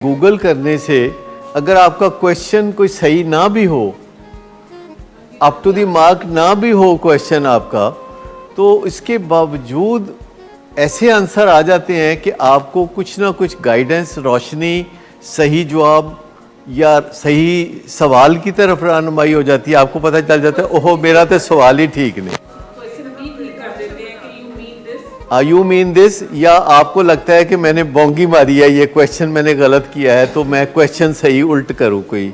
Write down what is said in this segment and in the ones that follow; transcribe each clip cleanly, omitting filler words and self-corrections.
Google करने से अगर आपका क्वेश्चन कोई सही ना भी हो, अप टू द मार्क ना भी हो क्वेश्चन आपका, तो इसके बावजूद ऐसे आंसर आ जाते हैं कि आपको कुछ ना कुछ गाइडेंस, रोशनी, सही जवाब या सही सवाल की तरफ रहनुमाई हो जाती है। आपको पता चल जाता है ओहो मेरा तो सवाल ही ठीक नहीं। यू मीन दिस, या आपको लगता है कि मैंने बोंगी मारी है, ये क्वेश्चन मैंने गलत किया है तो मैं क्वेश्चन सही उल्ट करूँ कोई।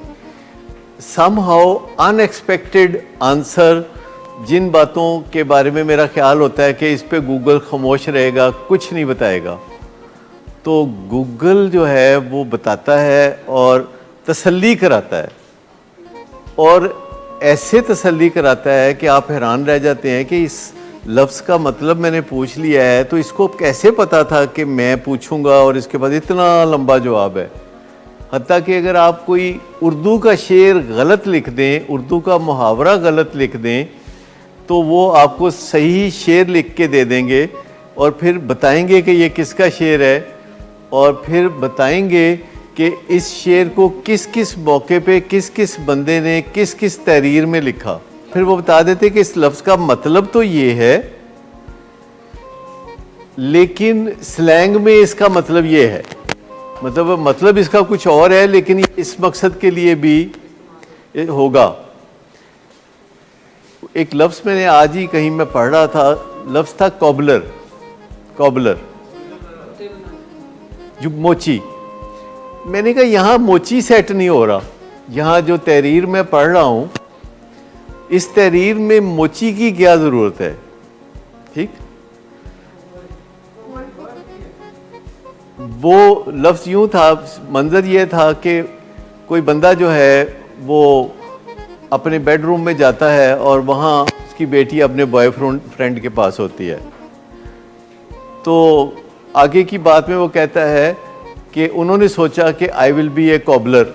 समहाउ अनएक्सपेक्टेड आंसर, जिन बातों के बारे में मेरा ख्याल होता है कि इस पे गूगल खामोश रहेगा, कुछ नहीं बताएगा, तो गूगल जो है वो बताता है और तसल्ली कराता है, और ऐसे तसल्ली कराता है कि आप हैरान रह जाते हैं कि इस लफ्ज़ का मतलब मैंने पूछ लिया है तो इसको कैसे पता था कि मैं पूछूंगा और इसके बाद इतना लंबा जवाब है। हत्ता कि अगर आप कोई उर्दू का शेर गलत लिख दें, उर्दू का मुहावरा गलत लिख दें, तो वो आपको सही शेर लिख के दे देंगे और फिर बताएंगे कि ये किसका शेर है, और फिर बताएंगे कि इस शेर को किस किस मौके पे किस किस बंदे ने किस किस तहरीर में लिखा। फिर वो बता देते कि इस लफ्ज़ का मतलब तो ये है, लेकिन स्लैंग में इसका मतलब ये है, मतलब इसका कुछ और है, लेकिन ये इस मकसद के लिए भी होगा। एक लफ्ज़ मैंने आज ही कहीं मैं पढ़ रहा था, लफ्ज़ था कॉबलर, जो मोची। मैंने कहा यहाँ मोची सेट नहीं हो रहा, यहाँ जो तहरीर मैं पढ़ रहा हूँ इस तहरीर में मोची की क्या ज़रूरत है। ठीक, वो लफ्ज़ यूँ था, मंजर ये था कि कोई बंदा जो है वो अपने बेडरूम में जाता है और वहाँ उसकी बेटी अपने बॉयफ्रेंड के पास होती है। तो आगे की बात में वो कहता है कि उन्होंने सोचा कि I will be A cobbler.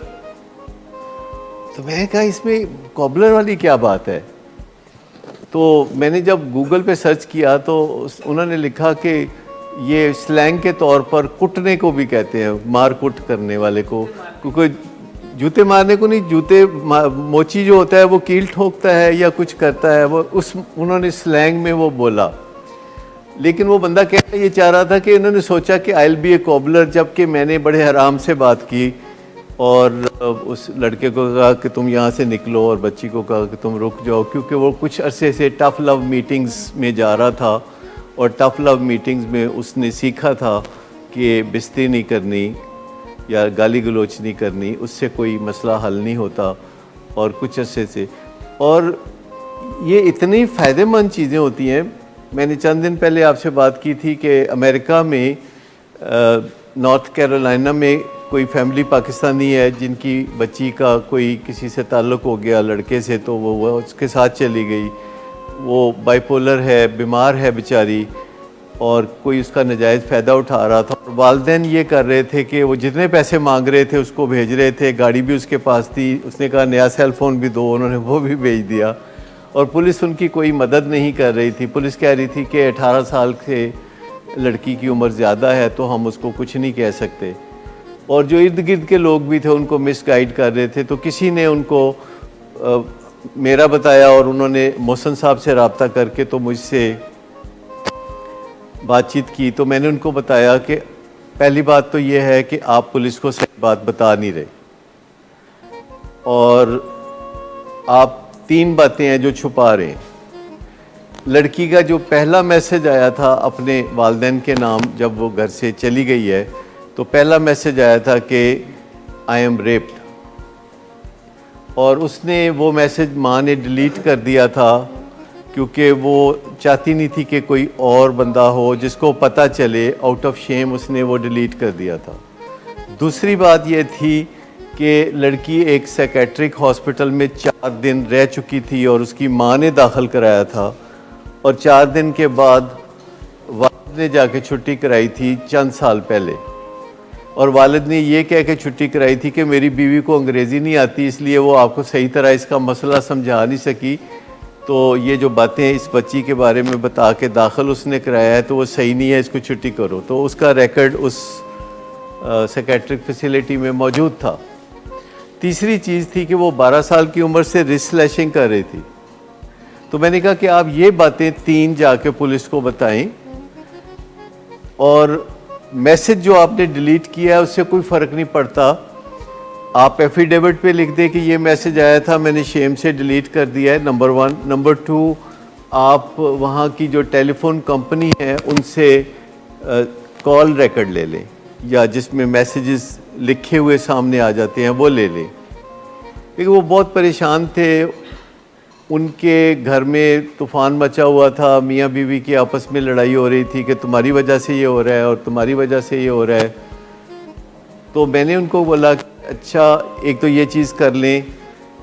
तो मैंने कहा इसमें कॉबलर वाली क्या बात है। तो मैंने जब गूगल पे सर्च किया तो उन्होंने लिखा कि ये स्लैंग के तौर पर कुटने को भी कहते हैं, मार कुट करने वाले को। क्योंकि जूते मारने को नहीं, मोची जो होता है वो कील ठोकता है या कुछ करता है, वो उन्होंने स्लैंग में वो बोला। लेकिन वो बंदा कहना ये चाह रहा था कि इन्होंने सोचा कि I will be A cobbler, जबकि मैंने बड़े आराम से बात की और उस लड़के को कहा कि तुम यहाँ से निकलो और बच्ची को कहा कि तुम रुक जाओ, क्योंकि वो कुछ अरसे से टफ़ लव मीटिंग्स में जा रहा था और टफ़ लव मीटिंग्स में उसने सीखा था कि बेइज्जती नहीं करनी या गाली गलोच नहीं करनी, उससे कोई मसला हल नहीं होता। और कुछ अरसे से, और ये इतनी फ़ायदेमंद चीज़ें होती हैं। मैंने चंद दिन पहले आपसे बात की थी कि अमेरिका में नॉर्थ कैरोलिना में कोई फैमिली पाकिस्तानी है जिनकी बच्ची का कोई किसी से ताल्लुक़ हो गया लड़के से, तो वो उसके साथ चली गई। वो बाइपोलर है, बीमार है बेचारी, और कोई उसका नजायज़ फ़ायदा उठा रहा था। और वालिदैन ये कर रहे थे कि वो जितने पैसे मांग रहे थे उसको भेज रहे थे, गाड़ी भी उसके पास थी, उसने कहा नया सेल फ़ोन भी दो, उन्होंने वो भी भेज दिया। और पुलिस उनकी कोई मदद नहीं कर रही थी। पुलिस कह रही थी कि 18 साल से लड़की की उम्र ज़्यादा है तो हम उसको कुछ नहीं कह सकते। और जो इर्द गिर्द के लोग भी थे उनको मिसगाइड कर रहे थे। तो किसी ने उनको मेरा बताया और उन्होंने मोहसन साहब से रब्ता करके तो मुझसे बातचीत की। तो मैंने उनको बताया कि पहली बात तो ये है कि आप पुलिस को सही बात बता नहीं रहे, और आप 3 बातें हैं जो छुपा रहे हैं। लड़की का जो पहला मैसेज आया था अपने वालिदैन के नाम, जब वो घर से चली गई है, तो पहला मैसेज आया था कि आई एम रेप्ड, और उसने वो मैसेज माँ ने डिलीट कर दिया था क्योंकि वो चाहती नहीं थी कि कोई और बंदा हो जिसको पता चले। आउट ऑफ शेम उसने वो डिलीट कर दिया था। दूसरी बात ये थी कि लड़की एक साइकेट्रिक हॉस्पिटल में 4 दिन रह चुकी थी और उसकी माँ ने दाखिल कराया था, और 4 दिन के बाद वालिद ने जाके छुट्टी कराई थी चंद साल पहले। और वालिद ने ये कह के छुट्टी कराई थी कि मेरी बीवी को अंग्रेज़ी नहीं आती, इसलिए वो आपको सही तरह इसका मसला समझा नहीं सकी, तो ये जो बातें इस बच्ची के बारे में बता के दाखिल उसने कराया है तो वो सही नहीं है, इसको छुट्टी करो। तो उसका रिकॉर्ड उस साइकेट्रिक फैसिलिटी में मौजूद था। तीसरी चीज़ थी कि वो 12 साल की उम्र से रिस्ट स्लैशिंग कर रही थी। तो मैंने कहा कि आप ये बातें 3 जाके पुलिस को बताएं, और मैसेज जो आपने डिलीट किया है उससे कोई फ़र्क नहीं पड़ता, आप एफिडेविट पे लिख दें कि ये मैसेज आया था, मैंने शेम से डिलीट कर दिया है, नंबर 1। नंबर 2, आप वहाँ की जो टेलीफोन कंपनी है उनसे कॉल रिकॉर्ड ले लें, या जिसमें मैसेजेस लिखे हुए सामने आ जाते हैं वो ले लें। क्योंकि वो बहुत परेशान थे, उनके घर में तूफ़ान मचा हुआ था, मियाँ बीवी की आपस में लड़ाई हो रही थी कि तुम्हारी वजह से ये हो रहा है और तुम्हारी वजह से ये हो रहा है। तो मैंने उनको बोला अच्छा, एक तो ये चीज़ कर लें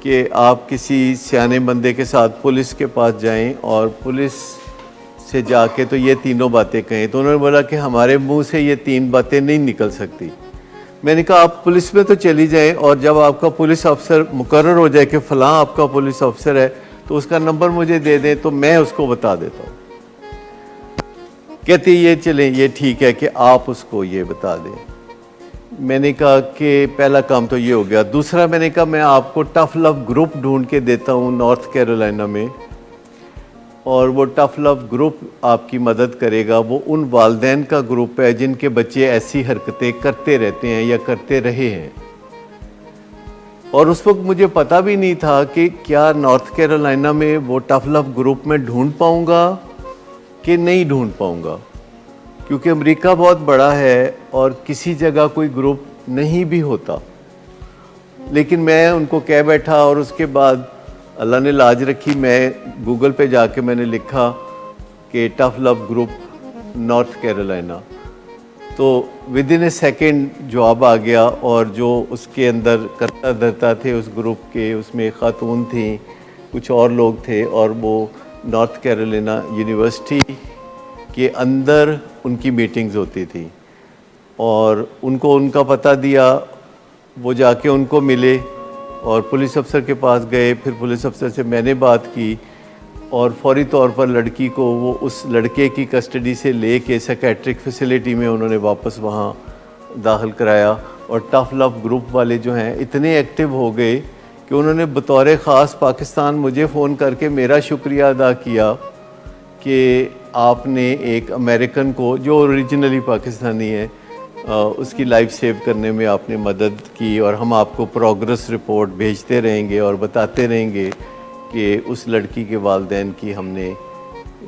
कि आप किसी सियाने बंदे के साथ पुलिस के पास जाएं और पुलिस से जाके तो ये तीनों बातें कहें। तो उन्होंने बोला कि हमारे मुंह से ये 3 बातें नहीं निकल सकती। मैंने कहा आप पुलिस में तो चली जाएं, और जब आपका पुलिस अफसर मुकर्रर हो जाए कि फ़लाँ आपका पुलिस अफसर है तो उसका नंबर मुझे दे दें तो मैं उसको बता देता हूँ। कहते ये चलें, ये ठीक है कि आप उसको ये बता दें। मैंने कहा कि पहला काम तो ये हो गया। दूसरा, मैंने कहा मैं आपको टफ लव ग्रुप ढूंढ के देता हूँ नॉर्थ कैरोलिना में, और वो टफ लव ग्रुप आपकी मदद करेगा। वो उन वालदैन का ग्रुप है जिनके बच्चे ऐसी हरकतें करते रहते हैं या करते रहे हैं। और उस वक्त मुझे पता भी नहीं था कि क्या नॉर्थ कैरोलिना में वो टफ लव ग्रुप में ढूंढ पाऊँगा कि नहीं ढूंढ पाऊँगा, क्योंकि अमेरिका बहुत बड़ा है और किसी जगह कोई ग्रुप नहीं भी होता। लेकिन मैं उनको कह बैठा, और उसके बाद अल्लाह ने लाज रखी, मैं गूगल पे जाके मैंने लिखा कि tough love group north Carolina, तो विद इन ए सेकेंड जवाब आ गया। और जो उसके अंदर करता धरता थे उस ग्रुप के, उसमें खातून थी, कुछ और लोग थे, और वो नॉर्थ कैरोलिना यूनिवर्सिटी के अंदर उनकी मीटिंग्स होती थी। और उनको उनका पता दिया, वो जाके उनको मिले और पुलिस अफसर के पास गए। फिर पुलिस अफसर से मैंने बात की, और फौरी तौर पर लड़की को वो उस लड़के की कस्टडी से ले के साइकेट्रिक फैसिलिटी में उन्होंने वापस वहाँ दाखिल कराया। और टफ लव ग्रुप वाले जो हैं इतने एक्टिव हो गए कि उन्होंने बतौर ख़ास पाकिस्तान मुझे फ़ोन करके मेरा शुक्रिया अदा किया कि आपने एक अमेरिकन को, जो ओरिजिनली पाकिस्तानी है, उसकी लाइफ सेव करने में आपने मदद की, और हम आपको प्रोग्रेस रिपोर्ट भेजते रहेंगे और बताते रहेंगे कि उस लड़की के वालिदैन की हमने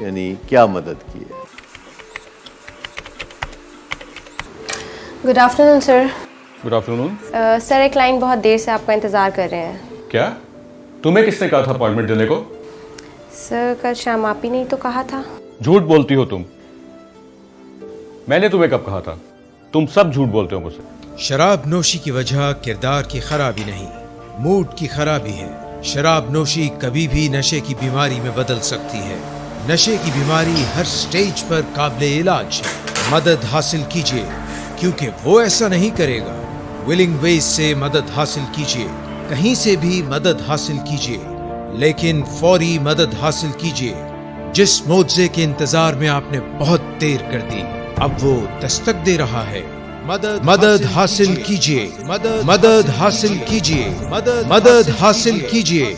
यानी क्या मदद की है। Good afternoon sir. Good afternoon. Sir, एक क्लाइंट बहुत देर से आपका इंतज़ार कर रहे हैं। क्या? तुम्हें किसने कहा था अपॉइंटमेंट देने को? सर, कल शाम आप ही नहीं तो कहा था। झूठ बोलती हो तुम। मैंने तुम्हें कब कहा था? तुम सब झूठ बोलते हो मुझसे। शराब नोशी की वजह किरदार की खराबी नहीं, मूड की खराबी है। शराब नोशी कभी भी नशे की बीमारी में बदल सकती है। नशे की बीमारी हर स्टेज पर काबिल इलाज है। मदद हासिल कीजिए, क्योंकि वो ऐसा नहीं करेगा। विलिंग वेज से मदद हासिल कीजिए, कहीं से भी मदद हासिल कीजिए, लेकिन फौरी मदद हासिल कीजिए। जिस मुआवजे के इंतजार में आपने बहुत देर कर दी, अब वो दस्तक दे रहा है। मदद हासिल कीजिए, मदद हासिल कीजिए, मदद हासिल कीजिए।